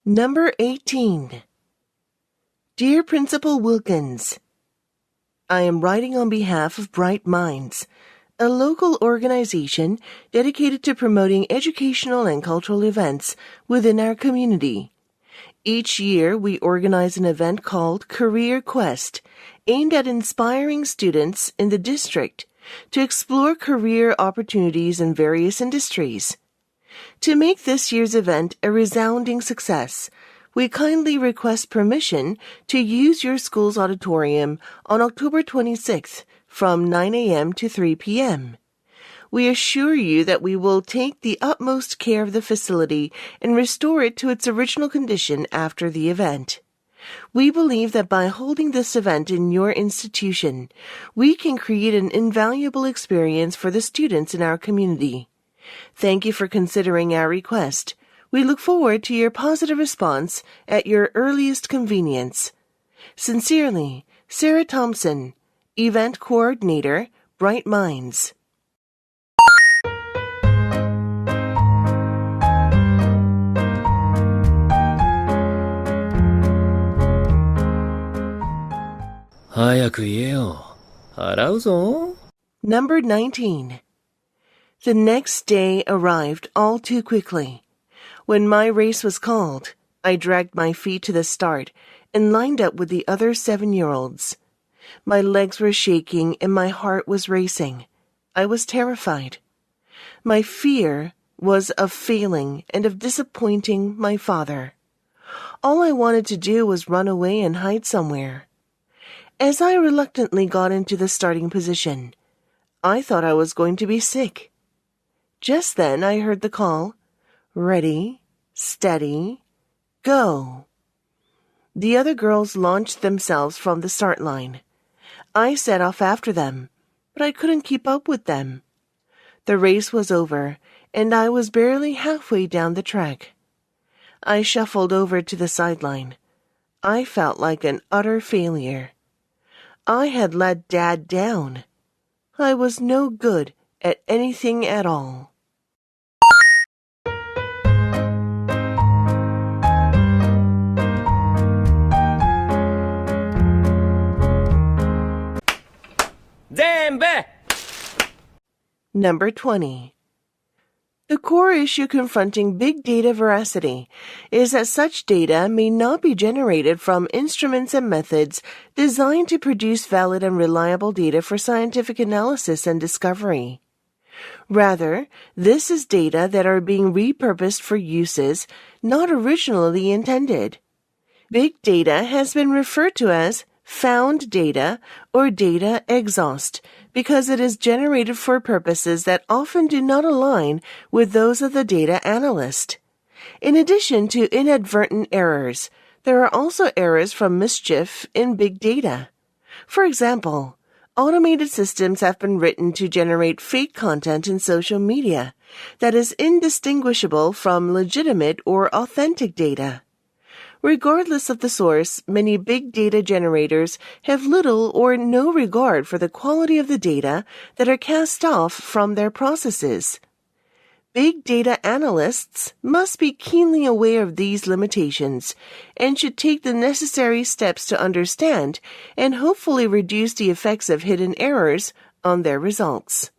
Number 18. Dear Principal Wilkins, I am writing on behalf of Bright Minds, a local organization dedicated to promoting educational and cultural events within our community. Each year, we organize an event called Career Quest, aimed at inspiring students in the district to explore career opportunities in various industries. To make this year's event a resounding success, we kindly request permission to use your school's auditorium on October 26th from 9 a.m. to 3 p.m. We assure you that we will take the utmost care of the facility and restore it to its original condition after the event. We believe that by holding this event in your institution, we can create an invaluable experience for the students in our community. Thank you for considering our request. We look forward to your positive response at your earliest convenience. Sincerely, Sarah Thompson, Event Coordinator, Bright Minds.早く言えよ。払うぞ。Number 19. The next day arrived all too quickly. When my race was called, I dragged my feet to the start and lined up with the other 7-year-olds. My legs were shaking and my heart was racing. I was terrified. My fear was of failing and of disappointing my father. All I wanted to do was run away and hide somewhere. As I reluctantly got into the starting position, I thought I was going to be sick. Just then I heard the call, "Ready, steady, go." The other girls launched themselves from the start line. I set off after them, but I couldn't keep up with them. The race was over, and I was barely halfway down the track. I shuffled over to the sideline. I felt like an utter failure. I had let Dad down. I was no good at anything at all. Number 20. The core issue confronting big data veracity is that such data may not be generated from instruments and methods designed to produce valid and reliable data for scientific analysis and discovery. Rather, this is data that are being repurposed for uses not originally intended. Big data has been referred to as found data or data exhaust because it is generated for purposes that often do not align with those of the data analyst. In addition to inadvertent errors, there are also errors from mischief in big data. For example, automated systems have been written to generate fake content in social media that is indistinguishable from legitimate or authentic data. Regardless of the source, many big data generators have little or no regard for the quality of the data that are cast off from their processes. Big data analysts must be keenly aware of these limitations and should take the necessary steps to understand and hopefully reduce the effects of hidden errors on their results.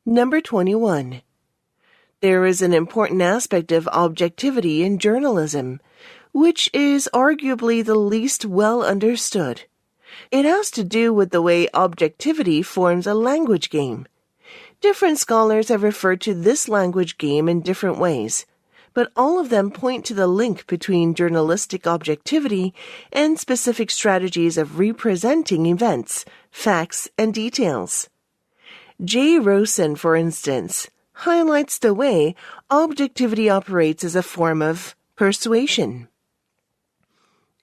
Number 21. There is an important aspect of objectivity in journalism, which is arguably the least well understood. It has to do with the way objectivity forms a language game. Different scholars have referred to this language game in different ways, but all of them point to the link between journalistic objectivity and specific strategies of representing events, facts, and details. J. Rosen, for instance, highlights the way objectivity operates as a form of persuasion.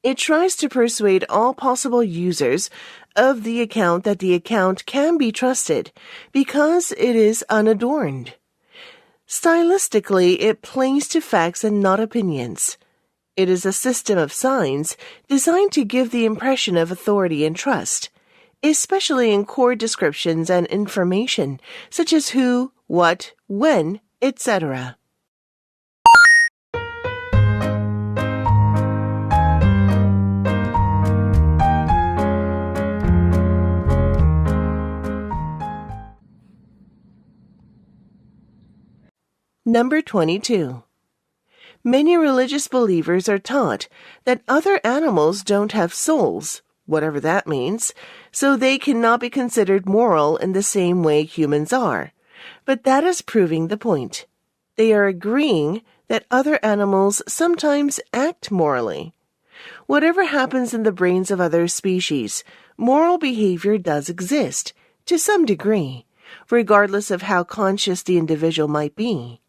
It tries to persuade all possible users of the account that the account can be trusted because it is unadorned. Stylistically, it plays to facts and not opinions. It is a system of signs designed to give the impression of authority and trust, especially in core descriptions and information such as who, what, when, etc. Number 22. Many religious believers are taught that other animals don't have souls, whatever that means, so they cannot be considered moral in the same way humans are. But that is proving the point. They are agreeing that other animals sometimes act morally. Whatever happens in the brains of other species, moral behavior does exist, to some degree, regardless of how conscious the individual might be.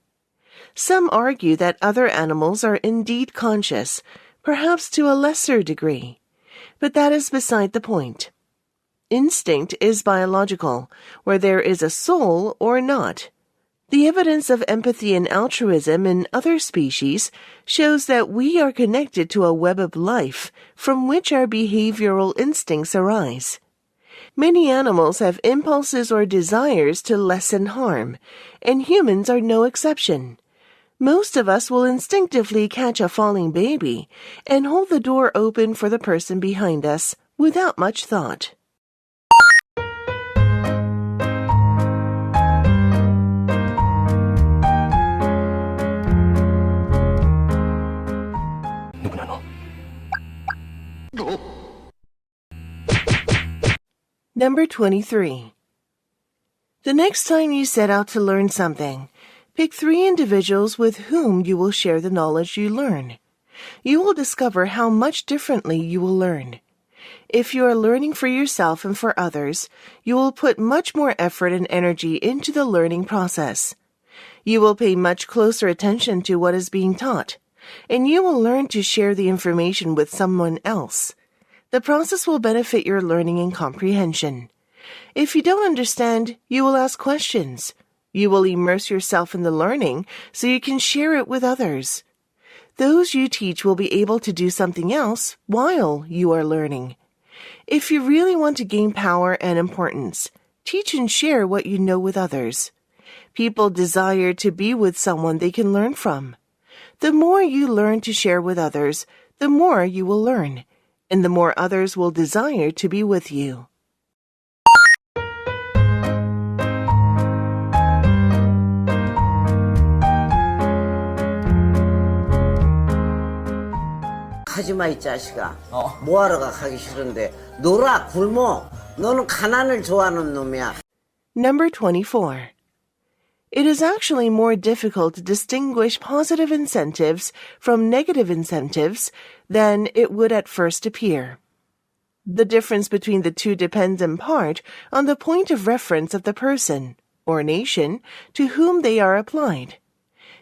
Some argue that other animals are indeed conscious, perhaps to a lesser degree, but that is beside the point. Instinct is biological, where there is a soul or not. The evidence of empathy and altruism in other species shows that we are connected to a web of life from which our behavioral instincts arise. Many animals have impulses or desires to lessen harm, and humans are no exception. Most of us will instinctively catch a falling baby and hold the door open for the person behind us without much thought. Number 23. The next time you set out to learn something, pick 3 individuals with whom you will share the knowledge you learn. You will discover how much differently you will learn. If you are learning for yourself and for others, you will put much more effort and energy into the learning process. You will pay much closer attention to what is being taught, and you will learn to share the information with someone else. The process will benefit your learning and comprehension. If you don't understand, you will ask questions. You will immerse yourself in the learning so you can share it with others. Those you teach will be able to do something else while you are learning. If you really want to gain power and importance, teach and share what you know with others. People desire to be with someone they can learn from. The more you learn to share with others, the more you will learn, and the more others will desire to be with you. 하지마 이 자식아. 뭐하러 가기 싫은데. 놀아 굶어. 너는 가난을 좋아하는 놈이야. Number 24. It is actually more difficult to distinguish positive incentives from negative incentives than it would at first appear. The difference between the two depends in part on the point of reference of the person, or nation, to whom they are applied.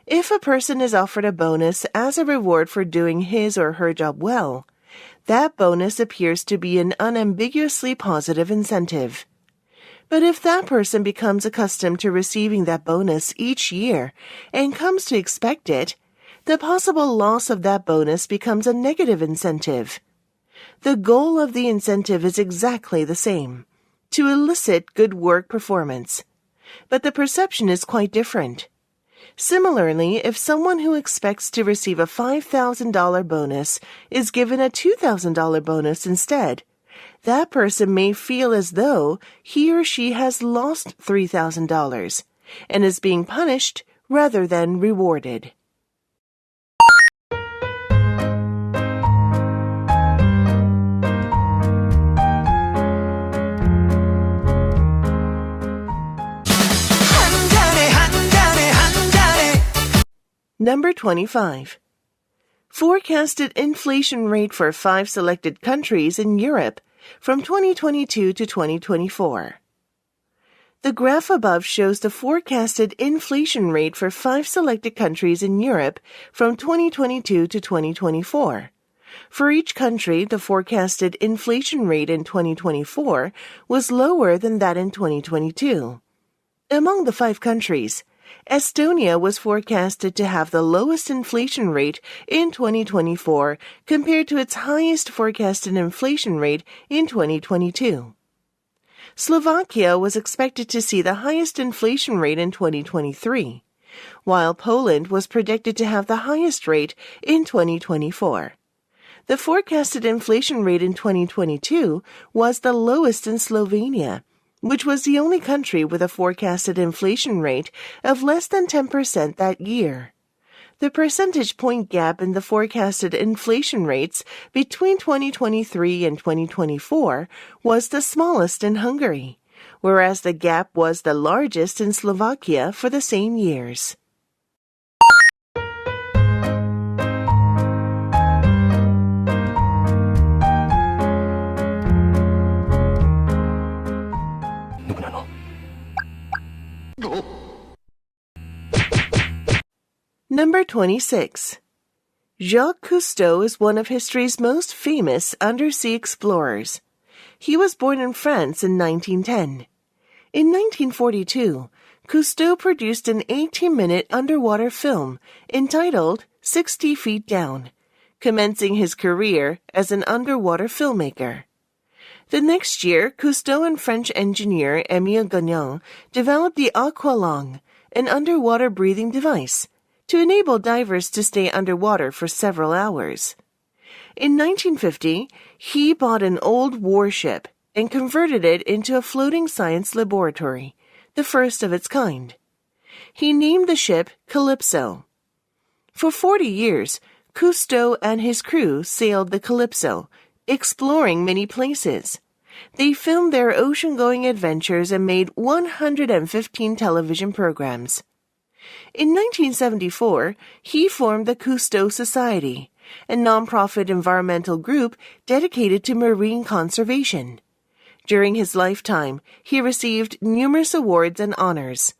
If a person is offered a bonus as a reward for doing his or her job well, that bonus appears to be an unambiguously positive incentive. But if that person becomes accustomed to receiving that bonus each year and comes to expect it, the possible loss of that bonus becomes a negative incentive. The goal of the incentive is exactly the same, to elicit good work performance. But the perception is quite different. Similarly, if someone who expects to receive a $5,000 bonus is given a $2,000 bonus instead, that person may feel as though he or she has lost $3,000 and is being punished rather than rewarded. Number 25. Forecasted inflation rate for 5 selected countries in Europe from 2022 to 2024. The graph above shows the forecasted inflation rate for 5 selected countries in Europe from 2022 to 2024. For each country, the forecasted inflation rate in 2024 was lower than that in 2022. Among the 5 countries, Estonia was forecasted to have the lowest inflation rate in 2024 compared to its highest forecasted inflation rate in 2022. Slovakia was expected to see the highest inflation rate in 2023, while Poland was predicted to have the highest rate in 2024. The forecasted inflation rate in 2022 was the lowest in Slovenia, which was the only country with a forecasted inflation rate of less than 10% that year. The percentage point gap in the forecasted inflation rates between 2023 and 2024 was the smallest in Hungary, whereas the gap was the largest in Slovakia for the same years. Number 26. Jacques Cousteau is one of history's most famous undersea explorers. He was born in France in 1910. In 1942, Cousteau produced an 18-minute underwater film entitled 60 Feet Down, commencing his career as an underwater filmmaker. The next year, Cousteau and French engineer Émile Gagnon developed the aqualung, an underwater breathing device, to enable divers to stay underwater for several hours. In 1950, he bought an old warship and converted it into a floating science laboratory, the first of its kind. He named the ship Calypso. For 40 years, Cousteau and his crew sailed the Calypso, exploring many places. They filmed their ocean-going adventures and made 115 television programs. In 1974, he formed the Cousteau Society, a nonprofit environmental group dedicated to marine conservation. During his lifetime, he received numerous awards and honors.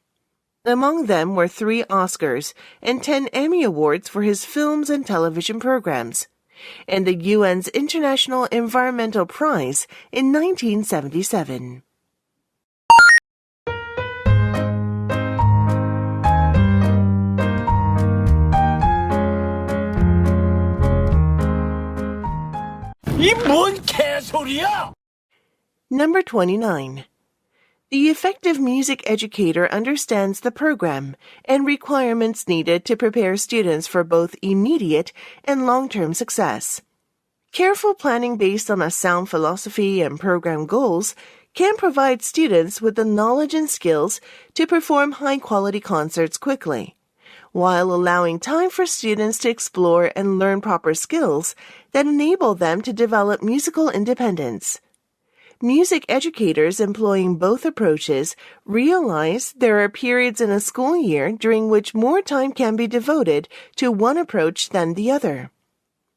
Among them were 3 Oscars and 10 Emmy Awards for his films and television programs, and the UN's International Environmental Prize in 1977. Number 29. The effective music educator understands the program and requirements needed to prepare students for both immediate and long-term success. Careful planning based on a sound philosophy and program goals can provide students with the knowledge and skills to perform high-quality concerts quickly, while allowing time for students to explore and learn proper skills that enable them to develop musical independence. Music educators employing both approaches realize there are periods in a school year during which more time can be devoted to one approach than the other.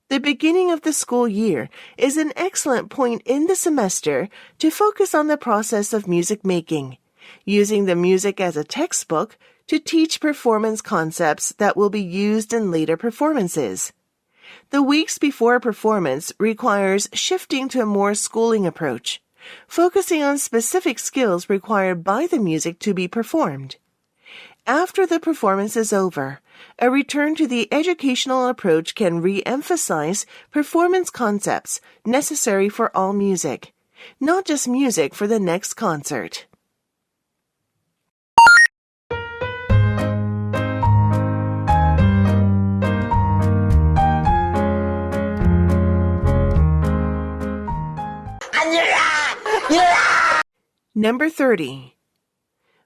The beginning of the school year is an excellent point in the semester to focus on the process of music making, using the music as a textbook to teach performance concepts that will be used in later performances. The weeks before a performance requires shifting to a more schooling approach, focusing on specific skills required by the music to be performed. After the performance is over, a return to the educational approach can re-emphasize performance concepts necessary for all music, not just music for the next concert. Number 30.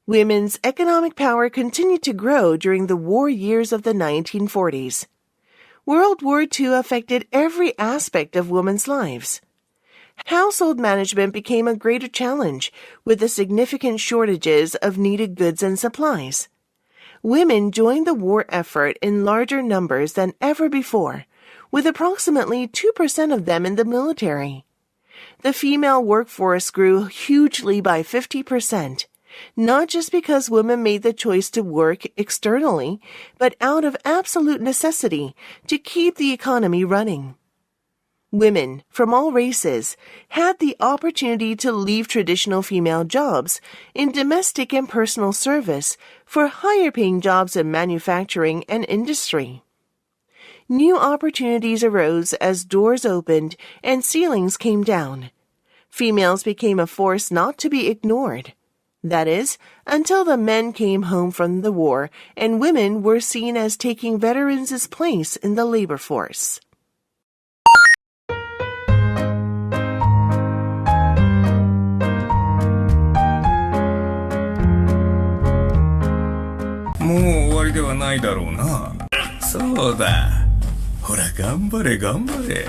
Women's economic power continued to grow during the war years of the 1940s. World War II affected every aspect of women's lives. Household management became a greater challenge with the significant shortages of needed goods and supplies. Women joined the war effort in larger numbers than ever before, with approximately 2% of them in the military. The female workforce grew hugely by 50%, not just because women made the choice to work externally, but out of absolute necessity to keep the economy running. Women from all races had the opportunity to leave traditional female jobs in domestic and personal service for higher-paying jobs in manufacturing and industry. New opportunities arose as doors opened and ceilings came down. Females became a force not to be ignored. That is, until the men came home from the war and women were seen as taking veterans' place in the labor force. More 終わりではないだろうな。そうだ。ほら、頑張れ、頑張れ。